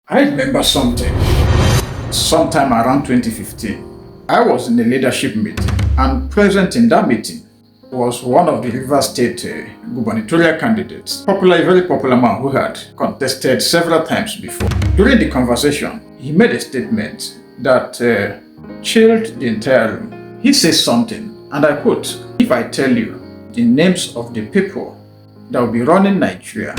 I remember sometime around 2015. I was in a leadership meeting, and present in that meeting was one of the Rivers State gubernatorial candidates, very popular man who had contested several times before. During the conversation, he made a statement that chilled the entire room. He says something, and I quote, "If I tell you the names of the people that will be running Nigeria,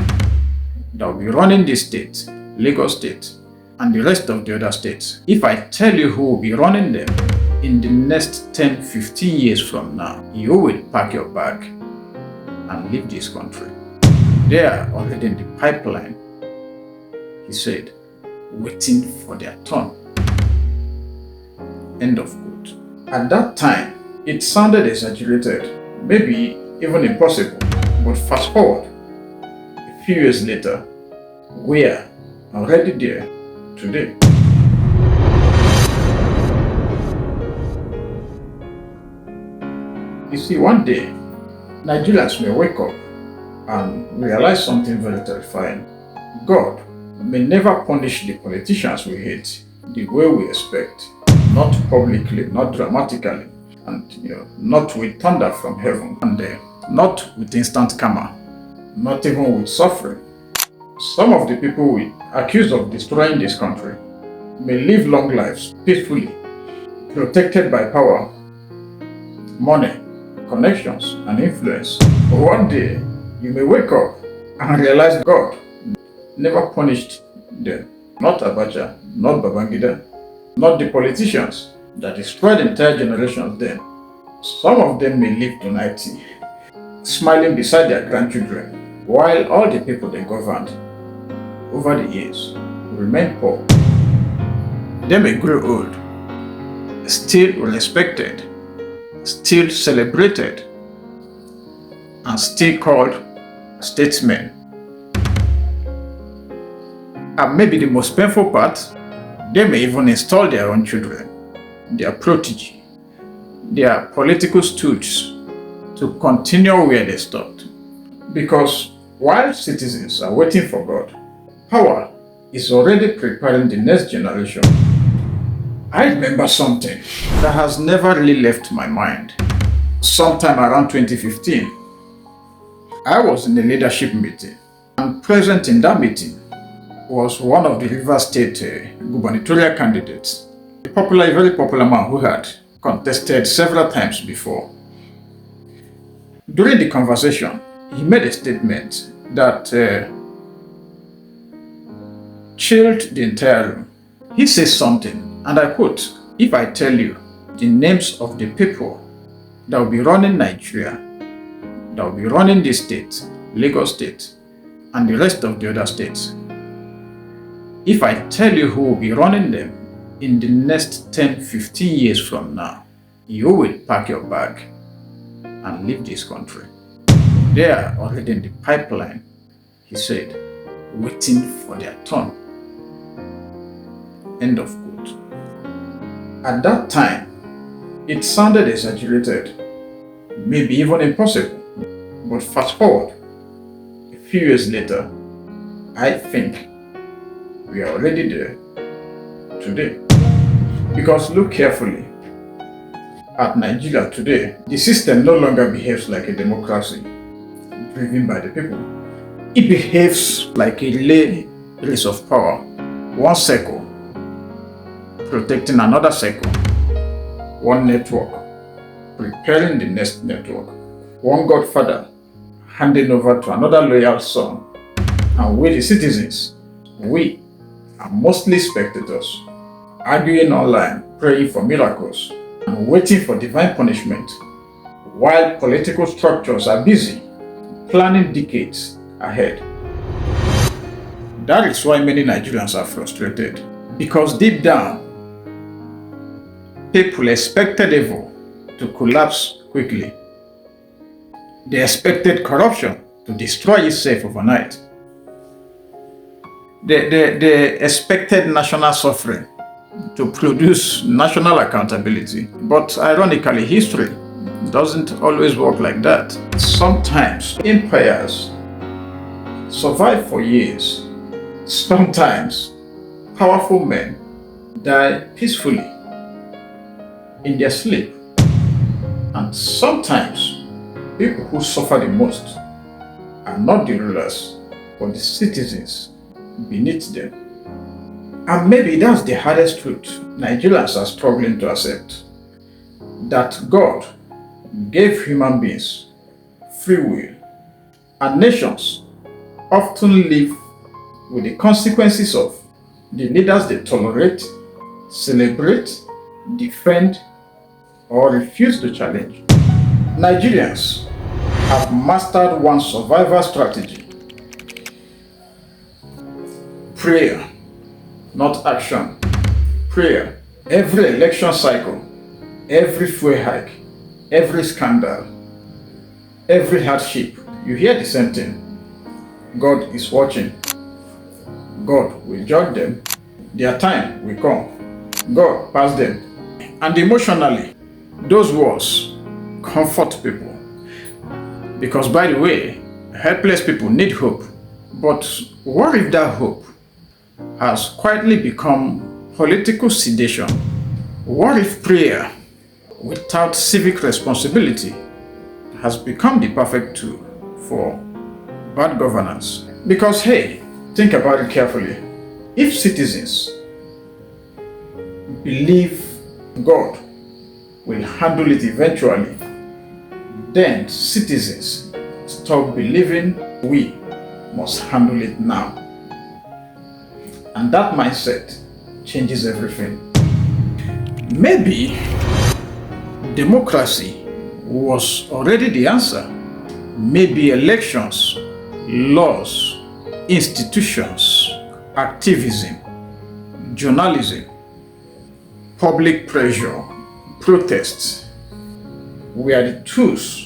that will be running this state, Lagos State, and the rest of the other states, if I tell you who will be running them in the next 10-15 years from now, you will pack your bag and leave this country. They are already in the pipeline," he said, "waiting for their turn." End of quote. At that time, it sounded exaggerated, maybe even impossible, but fast forward a few years later, we are already there today. You see, one day, Nigerians may wake up and realize something very terrifying. God may never punish the politicians we hate the way we expect, not publicly, not dramatically, and not with thunder from heaven, and not with instant karma, not even with suffering. Some of the people we accuse of destroying this country may live long lives peacefully, protected by power, money, connections, and influence. But one day, you may wake up and realize God never punished them. Not Abacha, not Babangida, not the politicians that destroyed entire generations then. Some of them may live to 90, smiling beside their grandchildren, while all the people they governed over the years remain poor. They may grow old, still respected, still celebrated, and still called statesmen. And maybe the most painful part, they may even install their own children, their protege, their political stooges, to continue where they stopped. Because while citizens are waiting for God, power is already preparing the next generation. I remember something that has never really left my mind. Sometime around 2015, I was in a leadership meeting, and present in that meeting was one of the Rivers State gubernatorial candidates, a very popular man who had contested several times before. During the conversation, he made a statement that chilled the entire room. He says something, and I quote, "If I tell you the names of the people that will be running Nigeria, that will be running this state, Lagos State, and the rest of the other states, if I tell you who will be running them in the next 10-15 years from now, you will pack your bag and leave this country. They are already in the pipeline," he said, "waiting for their turn." End of quote. At that time, it sounded exaggerated, maybe even impossible, but fast forward a few years later, I think we are already there today. Because look carefully at Nigeria today. The system no longer behaves like a democracy driven by the people. It behaves like a relay race of power. One circle protecting another circle. One network preparing the next network. One godfather handing over to another loyal son. And we, the citizens, we are mostly spectators, arguing online, praying for miracles, and waiting for divine punishment, while political structures are busy planning decades ahead. That is why many Nigerians are frustrated, because deep down, people expected evil to collapse quickly. They expected corruption to destroy itself overnight. They expected national suffering to produce national accountability. But ironically, history doesn't always work like that. Sometimes empires survive for years. Sometimes powerful men die peacefully in their sleep. And sometimes, people who suffer the most are not the rulers, but the citizens beneath them. And maybe that's the hardest truth Nigerians are struggling to accept. That God gave human beings free will, and nations often live with the consequences of the leaders they tolerate, celebrate, defend, or refuse to challenge. Nigerians have mastered one survival strategy: prayer, not action. Prayer. Every election cycle, every fuel hike, every scandal, every hardship, you hear the same thing: God is watching. God will judge them. Their time will come. God pass them. And emotionally, those words comfort people. Because, by the way, helpless people need hope. But what if that hope has quietly become political sedation? What if prayer without civic responsibility has become the perfect tool for bad governance? Because, hey, think about it carefully. If citizens believe God will handle it eventually, then citizens stop believing we must handle it now. And that mindset changes everything. Maybe democracy was already the answer. Maybe elections, laws, institutions, activism, journalism, public pressure, protests were the tools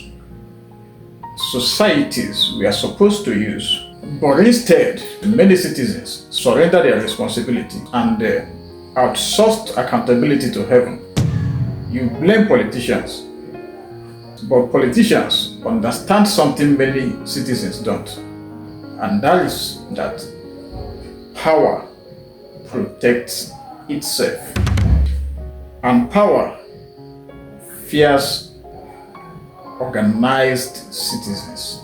societies were supposed to use. But instead, many citizens surrendered their responsibility and outsourced accountability to heaven. You blame politicians, but politicians understand something many citizens don't, and that is that power protects itself, and power fears organized citizens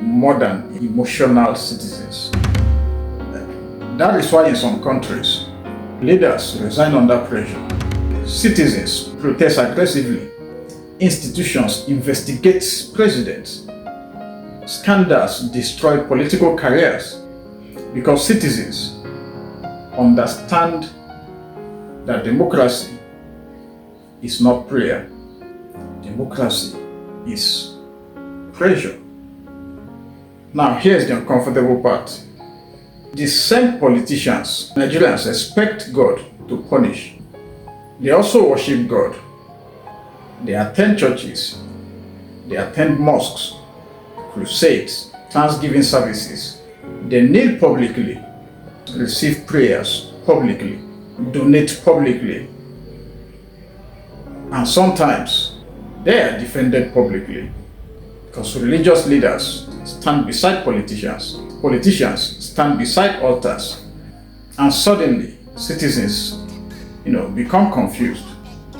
more than emotional citizens. That is why in some countries, leaders resign under pressure, citizens protest aggressively, institutions investigate presidents, scandals destroy political careers, because citizens understand that democracy is not prayer. Democracy is pressure. Now, here's the uncomfortable part. The same politicians Nigerians expect God to punish, they also worship God. They attend churches, they attend mosques, crusades, thanksgiving services. They kneel publicly, receive prayers publicly, donate publicly, and sometimes they are defended publicly, because religious leaders stand beside politicians, politicians stand beside altars, and suddenly citizens, become confused,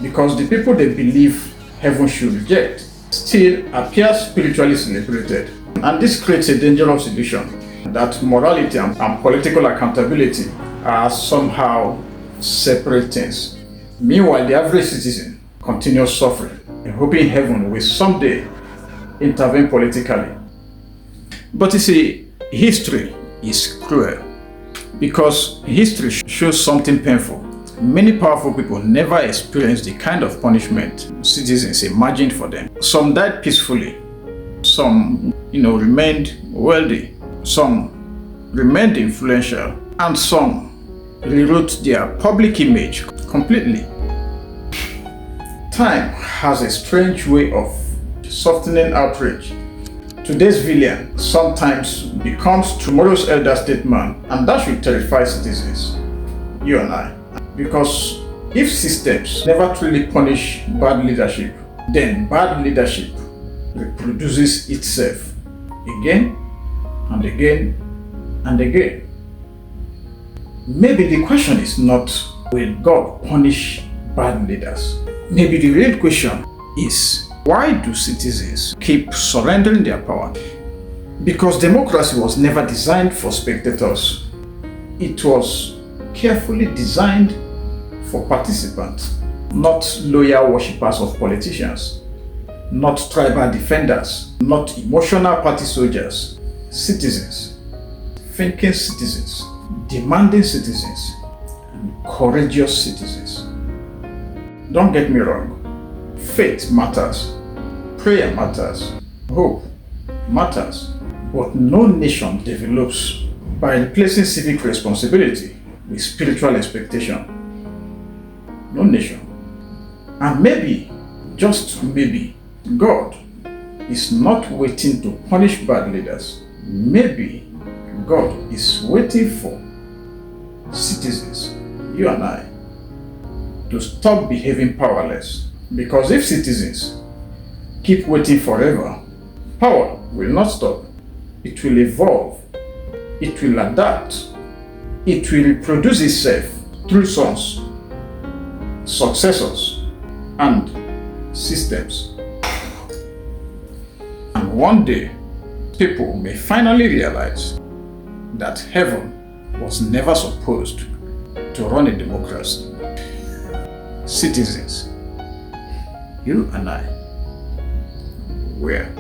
because the people they believe heaven should reject still appear spiritually celebrated. And this creates a dangerous illusion that morality and political accountability are somehow separate things. Meanwhile, the average citizen continues suffering and hoping heaven will someday intervene politically. But you see, history is cruel, because history shows something painful. Many powerful people never experienced the kind of punishment citizens imagined for them. Some died peacefully, some remained wealthy, some remained influential, and some rewrote their public image completely. Time has a strange way of softening outrage. Today's villain sometimes becomes tomorrow's elder statesman, and that should terrify citizens, you and I. Because if systems never truly punish bad leadership, then bad leadership reproduces itself again and again and again. Maybe the question is not, will God punish bad leaders? Maybe the real question is, why do citizens keep surrendering their power? Because democracy was never designed for spectators. It was carefully designed for participants, not loyal worshippers of politicians, not tribal defenders, not emotional party soldiers. Citizens, thinking citizens, demanding citizens, and courageous citizens. Don't get me wrong, faith matters, prayer matters, hope matters, but no nation develops by replacing civic responsibility with spiritual expectation. No nation. And maybe, just maybe, God is not waiting to punish bad leaders. Maybe God is waiting for citizens, you and I, to stop behaving powerless. Because if citizens keep waiting forever, power will not stop. It will evolve. It will adapt. It will reproduce itself through sons, successors, and systems. And one day, people may finally realize that heaven was never supposed to run a democracy. Citizens, you and I, were.